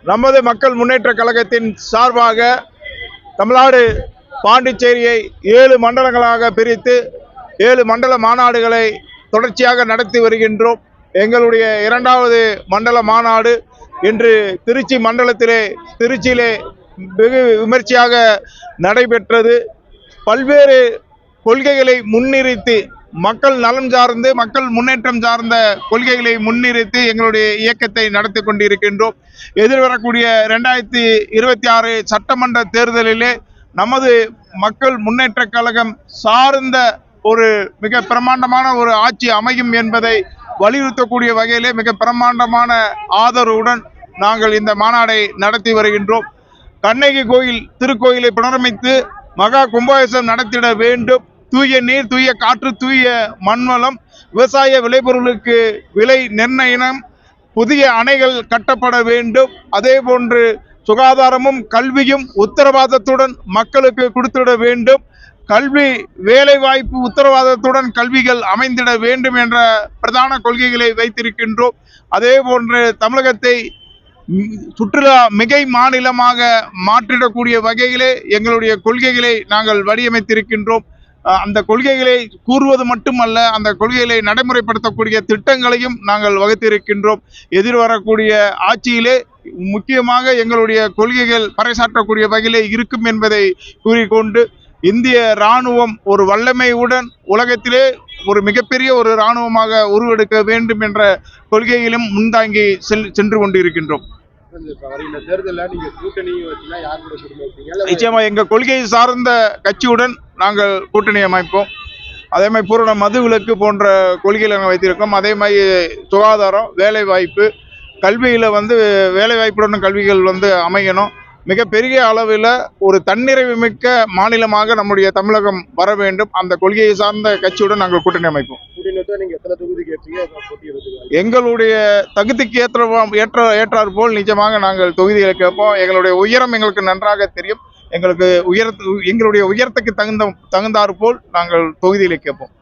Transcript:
நமது மக்கள் முன்னேற்ற கழகத்தின் சார்பாக தமிழ்நாடு பாண்டிச்சேரியை 7 மண்டலங்களாக பிரித்து 7 மண்டல மாநாடுகளை தொடர்ச்சியாக நடத்தி வருகின்றோம். எங்களுடைய 2வது மண்டல மாநாடு இன்று திருச்சி மண்டலத்திலே திருச்சியிலே வெகு விமர்சையாக நடைபெற்றது. பல்வேறு கொள்கைகளை முன்னிறுத்தி மக்கள் நலன் சார்ந்து மக்கள் முன்னேற்றம் சார்ந்த கொள்கைகளை முன்னிறுத்தி எங்களுடைய இயக்கத்தை நடத்தி கொண்டிருக்கின்றோம். எதிர்வரக்கூடிய 2026 சட்டமன்ற தேர்தலிலே நமது மக்கள் முன்னேற்ற கழகம் சார்ந்த ஒரு மிக பிரமாண்டமான ஒரு ஆட்சி அமையும் என்பதை வலியுறுத்தக்கூடிய வகையிலே மிக பிரமாண்டமான ஆதரவுடன் நாங்கள் இந்த மாநாடை நடத்தி வருகின்றோம். கண்ணகி கோயில் திருக்கோயிலை புனரமைத்து மகா கும்பாபிஷேகம் நடத்திட வேண்டும். தூய நீர், தூய காற்று, தூய மண்வளம், விவசாய விளைபொருளுக்கு விலை நிர்ணயம், புதிய அணைகள் கட்டப்பட வேண்டும். அதே போன்று சுகாதாரமும் கல்வியும் உத்தரவாதத்துடன் மக்களுக்கு கொடுத்திட வேண்டும். கல்வி வேலை வாய்ப்பு உத்தரவாதத்துடன் கல்விகள் அமைந்திட வேண்டும் என்ற பிரதான கொள்கைகளை வைத்திருக்கின்றோம். அதே போன்று தமிழகத்தை சுற்றுலா மிகை மாநிலமாக மாற்றிடக்கூடிய வகையிலே எங்களுடைய கொள்கைகளை நாங்கள் வடிவமைத்திருக்கின்றோம். அந்த கொள்கைகளை கூறுவது மட்டுமல்ல, அந்த கொள்கைகளை நடைமுறைப்படுத்தக்கூடிய திட்டங்களையும் நாங்கள் வகுத்திருக்கின்றோம். எதிர்வரக்கூடிய ஆட்சியிலே முக்கியமாக எங்களுடைய கொள்கைகள் பறைசாற்றக்கூடிய வகையிலே இருக்கும் என்பதை கூறிக்கொண்டு, இந்திய இராணுவம் ஒரு வல்லமையுடன் உலகத்திலே ஒரு மிகப்பெரிய ஒரு இராணுவமாக உருவெடுக்க வேண்டும் என்ற கொள்கையிலும் முன்தாங்கி சென்று கொண்டிருக்கின்றோம். நிச்சயமா எங்க கொள்கை சார்ந்த கட்சியுடன் நாங்கள் கூட்டணி அமைப்போம். அதே மாதிரி பூரண மது விலக்கு போன்ற கொள்கைகளை நாங்கள் வைத்திருக்கோம். அதே மாதிரி சுகாதாரம், வேலை வாய்ப்பு, கல்வியில வேலை வாய்ப்புடன் கல்விகள் அமையணும். மிகப்பெரிய அளவில் ஒரு தன்னிறைவு மிக்க மாநிலமாக நம்முடைய தமிழகம் வர வேண்டும். அந்த கொள்கையை சார்ந்த கட்சியுடன் நாங்கள் கூட்டணி அமைப்போம். எங்களுடைய தகுதிக்கு ஏற்றார் போல் நிஜமாக நாங்கள் தொகுதிகளை கேட்போம். எங்களுடைய உயரம் எங்களுக்கு நன்றாக தெரியும். எங்களுடைய உயரத்துக்கு தகுந்தாற் போல் நாங்கள் தொகுதிகளை கேட்போம்.